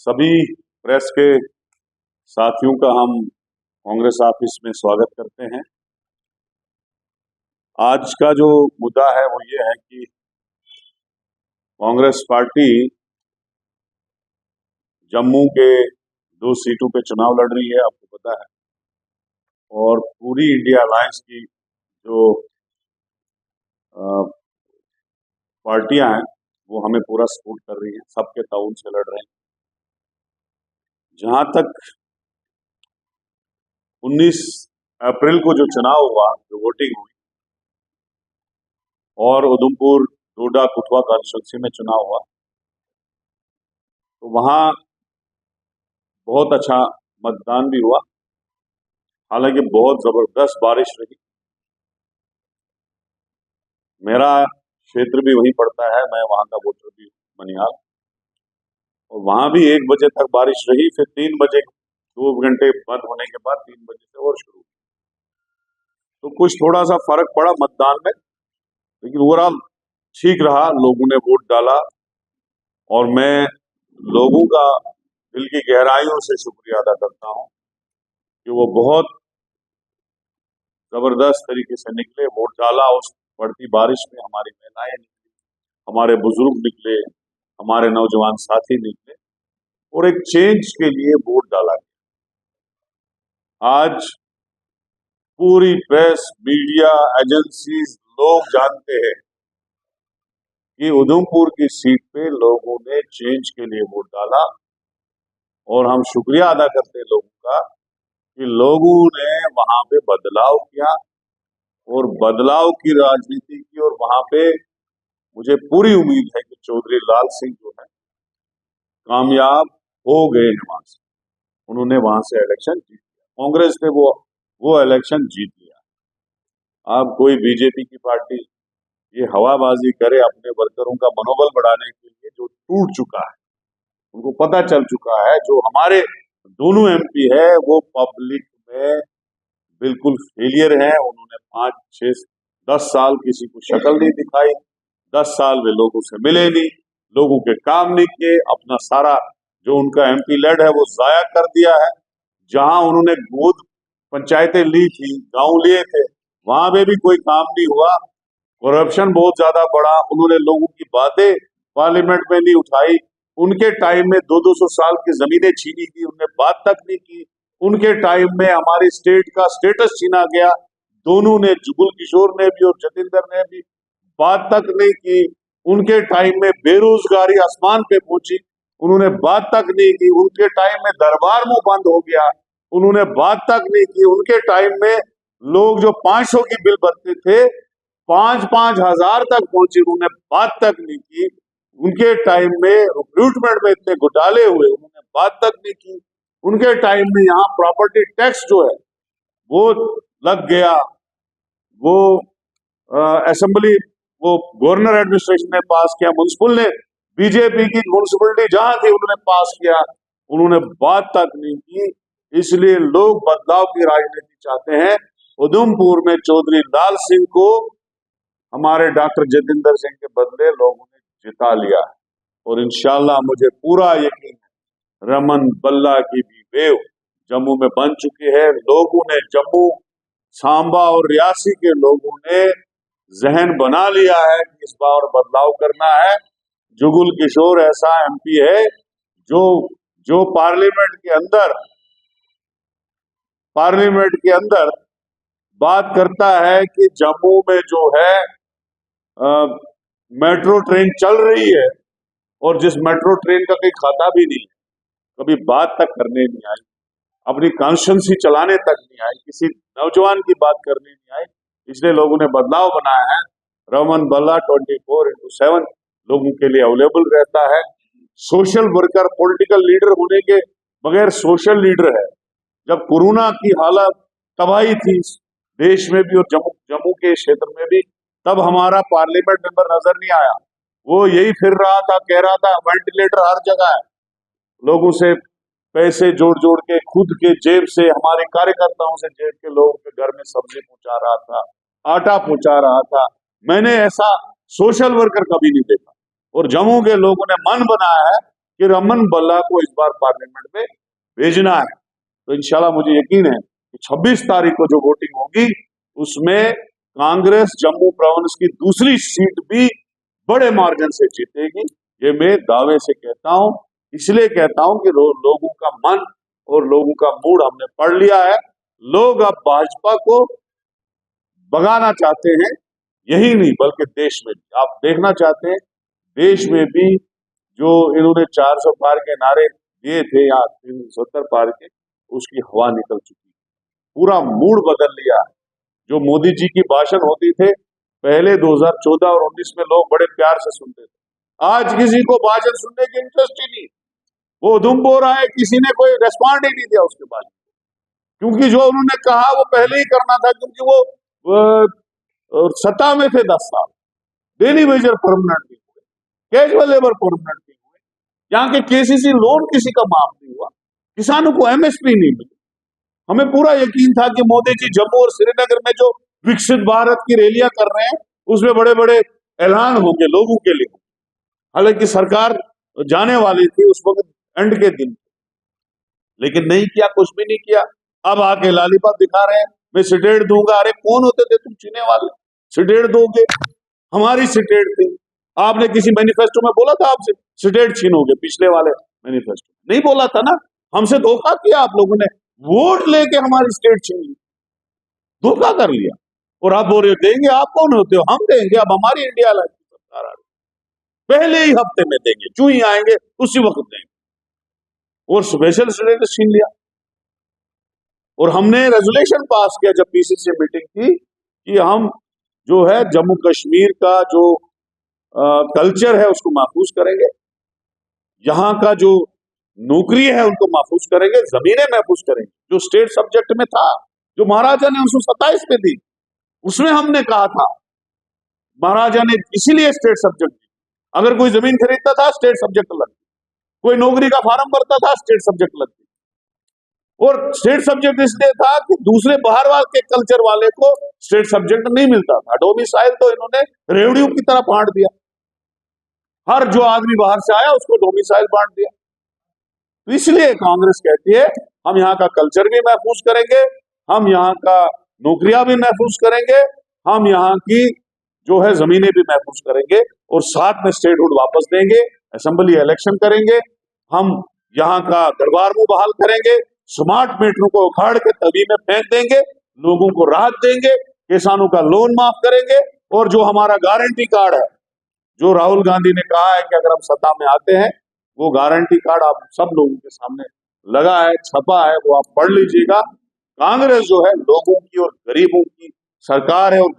सभी प्रेस के साथियों का हम कांग्रेस ऑफिस में स्वागत करते हैं। आज का जो मुद्दा है वो ये है कि कांग्रेस पार्टी जम्मू के 2 सीटों पे चुनाव लड़ रही है, आपको पता है। और पूरी इंडिया अलायंस की जो पार्टियां हैं वो हमें पूरा सपोर्ट कर रही हैं, सबके ताउन से लड़ रहे हैं। जहां तक 19 अप्रैल को जो चुनाव हुआ, जो वोटिंग हुई, और उधमपुर डोडा कुथवा कॉन्स्टिट्यूंसी में चुनाव हुआ, तो वहां बहुत अच्छा मतदान भी हुआ। हालांकि बहुत जबरदस्त बारिश रही। मेरा क्षेत्र भी वहीं पड़ता है, मैं वहां का वोटर भी मनिहाल, और वहां भी 1 बजे तक बारिश रही। फिर 3 बजे 2 घंटे बंद होने के बाद 3 बजे से और शुरू हुई। तो कुछ थोड़ा सा फर्क पड़ा मतदान में, लेकिन ओवरऑल ठीक रहा। लोगों ने वोट डाला और मैं लोगों का दिल की गहराइयों से शुक्रिया अदा करता हूं कि वो बहुत जबरदस्त तरीके से निकले, वोट डाला। उस पड़ती बारिश में हमारी महिलाएं निकली, हमारे बुजुर्ग निकले, हमारे नौजवान साथी निकले, और एक चेंज के लिए वोट डाला गया। आज पूरी प्रेस, मीडिया, एजेंसीज, लोग जानते हैं कि उधमपुर की सीट पे लोगों ने चेंज के लिए वोट डाला, और हम शुक्रिया अदा करते हैं लोगों का कि लोगों ने वहां पे बदलाव किया और बदलाव की राजनीति की। और वहां पे मुझे पूरी उम्मीद है कि चौधरी लाल सिंह जो है कामयाब हो गए हैं। वहां से उन्होंने वहां से इलेक्शन जीत लिया, कांग्रेस ने वो इलेक्शन जीत लिया। अब कोई बीजेपी की पार्टी ये हवाबाजी करे अपने वर्करों का मनोबल बढ़ाने के लिए, जो टूट चुका है, उनको पता चल चुका है। जो हमारे दोनों एमपी है वो पब्लिक में बिल्कुल फेलियर है। उन्होंने 5, 6, 10 साल किसी को शक्ल नहीं दिखाई, 10 साल वे लोगों से मिले नहीं, लोगों के काम नहीं किए, अपना सारा जो उनका एमपी लेड है वो जाया कर दिया है। जहां उन्होंने गोद पंचायतें ली थी, गांव लिए थे, वहां पे भी कोई काम नहीं हुआ। करप्शन बहुत ज्यादा बढ़ा। उन्होंने लोगों की बातें पार्लियामेंट में नहीं उठाई। उनके टाइम में 200-200 साल की जमीनें छीनी गई, उन्होंने बात तक नहीं की। उनके टाइम में हमारी स्टेट का स्टेटस छीना गया। दोनों ने, जुगल किशोर ने भी और जतिंदर ने भी, बात तक नहीं की। उनके टाइम में बेरोजगारी आसमान पे पहुंची, उन्होंने बात तक नहीं की। उनके टाइम में दरबार मुंह बंद हो गया, उन्होंने बात तक नहीं की। उनके टाइम में लोग जो 500 की बिल भरते थे 5-5 हजार तक पहुंचे, उन्होंने बात तक नहीं की। उनके टाइम में रिक्रूटमेंट में इतने घोटाले हुए, उन्होंने बात तक नहीं की। उनके टाइम में यहाँ प्रॉपर्टी टैक्स जो है वो लग गया, वो असेंबली, वो गवर्नर एडमिनिस्ट्रेशन ने पास किया, म्युनिसिपल ने, बीजेपी की म्युनिसिपलिटी जहां थी उन्होंने पास किया, उन्होंने बात तक नहीं की। इसलिए लोग बदलाव की राजनीति चाहते हैं। उधमपुर में चौधरी लाल सिंह को हमारे डॉक्टर जतिंदर सिंह के बदले लोगों ने जिता लिया है, और इंशाल्लाह मुझे पूरा यकीन है रमन बल्ला की भी वेव जम्मू में बन चुकी है। लोगों ने, जम्मू, सांबा और रियासी के लोगों ने जहन बना लिया है कि इस बार बदलाव करना है। जुगल किशोर ऐसा एमपी है जो जो पार्लियामेंट के अंदर बात करता है कि जम्मू में जो है मेट्रो ट्रेन चल रही है, और जिस मेट्रो ट्रेन का कोई खाता भी नहीं है, कभी बात तक करने नहीं आई, अपनी कॉन्स्टिट्यूंसी चलाने तक नहीं आई, किसी नौजवान की बात करने नहीं आई। इसलिए लोगों ने बदलाव बनाया है। रमन बल्ला 24/7 लोगों के लिए अवेलेबल रहता है। सोशल वर्कर, पॉलिटिकल लीडर होने के बगैर सोशल लीडर है। जब कोरोना की हालत तबाही थी देश में भी और जम्मू के क्षेत्र में भी, तब हमारा पार्लियामेंट मेंबर नजर नहीं आया। वो यही फिर रहा था, कह रहा था वेंटिलेटर हर जगह है। लोगों से पैसे जोड़ जोड़ के, खुद के जेब से, हमारे कार्यकर्ताओं से जेब के लोगों के घर में सब्जी पहुंचा रहा था, आटा पहुंचा रहा था। मैंने ऐसा सोशल वर्कर कभी नहीं देखा। और जम्मू के लोगों ने मन बनाया है कि रमन बल्ला को इस बार पार्लियामेंट में भेजना है। तो इंशाल्लाह मुझे यकीन है कि 26 तारीख को जो वोटिंग होगी उसमें कांग्रेस जम्मू प्रोविंस की दूसरी सीट भी बड़े मार्जिन से जीतेगी। ये मैं दावे से कहता हूं, इसलिए कहता हूं कि लोगों का मन और लोगों का मूड हमने पढ़ लिया है। लोग अब भाजपा को भगाना चाहते हैं, यही नहीं बल्कि देश में भी आप देखना चाहते हैं। देश में भी जो इन्होंने 400 पार के नारे दिए थे या 370 पार के, उसकी हवा निकल चुकी, पूरा मूड बदल लिया है। जो मोदी जी की भाषण होती थे पहले 2014 और 19 में लोग बड़े प्यार से सुनते थे, आज किसी को भाषण सुनने की इंटरेस्ट ही नहीं। वो धुम हो रहा है, किसी ने कोई रेस्पॉन्ड ही नहीं दिया उसके बाद, क्योंकि जो उन्होंने कहा वो पहले ही करना था, क्योंकि वो सत्ता में थे 10 साल, डेली वेजर परमानेंट नहीं हुए, कैजुअल लेबर परमानेंट नहीं हुए, यहाँ के केसीसी लोन किसी का माफ नहीं हुआ, किसानों को एमएसपी नहीं मिली। हमें पूरा यकीन था कि मोदी जी जम्मू और श्रीनगर में जो विकसित भारत की रैलियां कर रहे हैं उसमें बड़े बड़े ऐलान होंगे लोगों के लिए। हालांकि सरकार जाने वाली थी उस वक्त एंड के दिन, लेकिन नहीं किया, कुछ भी नहीं किया। अब आके लालीपाप दिखा रहे हैं, मैं स्टेट दूंगा। अरे कौन होते थे तुम चुने वाले, स्टेट दोगे? हमारी स्टेट थी, आपने किसी मैनिफेस्टो में बोला था आपसे स्टेट छीनोगे? पिछले वाले मैनिफेस्टो नहीं बोला था ना। हमसे धोखा किया आप लोगों ने, वोट लेके हमारी स्टेट छीन ली, धोखा कर लिया। और आप बोल रहे देंगे, आप कौन होते हो? हम देंगे। अब हमारी इंडिया लाइफ की सरकार आ रही, पहले ही हफ्ते में देंगे, जो ही आएंगे उसी वक्त देंगे, और स्पेशल स्टेटस छीन लिया। और हमने रेजोल्यूशन पास किया जब पीसीसी मीटिंग थी कि हम जो है जम्मू कश्मीर का जो कल्चर है उसको महफूज करेंगे, यहाँ का जो नौकरी है उनको महफूज करेंगे, जमीनें महफूज करेंगे। जो स्टेट सब्जेक्ट में था, जो महाराजा ने 1927 में दी, उसमें हमने कहा था, महाराजा ने इसीलिए स्टेट सब्जेक्ट दी। अगर कोई जमीन खरीदता था स्टेट सब्जेक्ट लगती, कोई नौकरी का फार्म भरता था स्टेट सब्जेक्ट लगती। और स्टेट सब्जेक्ट इसलिए था कि दूसरे बाहर वाले के कल्चर वाले को स्टेट सब्जेक्ट नहीं मिलता था। डोमिसाइल तो इन्होंने रेवड़ियों की तरह बांट दिया, हर जो आदमी बाहर से आया उसको डोमिसाइल बांट दिया। तो इसलिए कांग्रेस कहती है हम यहाँ का कल्चर भी महफूज करेंगे, हम यहाँ का नौकरियां भी महफूज करेंगे, हम यहाँ की जो है जमीनें भी महफूज करेंगे, और साथ में स्टेटहुड वापस देंगे, असेंबली इलेक्शन करेंगे, हम यहाँ का दरबार मुंह बहाल करेंगे, स्मार्ट मीटरों को उखाड़ के तवी में फेंक देंगे, लोगों को राहत देंगे, किसानों का लोन माफ करेंगे, और जो हमारा गारंटी कार्ड है, जो राहुल गांधी ने कहा है कि अगर हम सत्ता में आते हैं, वो गारंटी कार्ड आप सब लोगों के सामने लगा है, छपा है, वो आप पढ़ लीजिएगा। कांग्रेस जो है लोगों की और गरीबों की सरकार है। और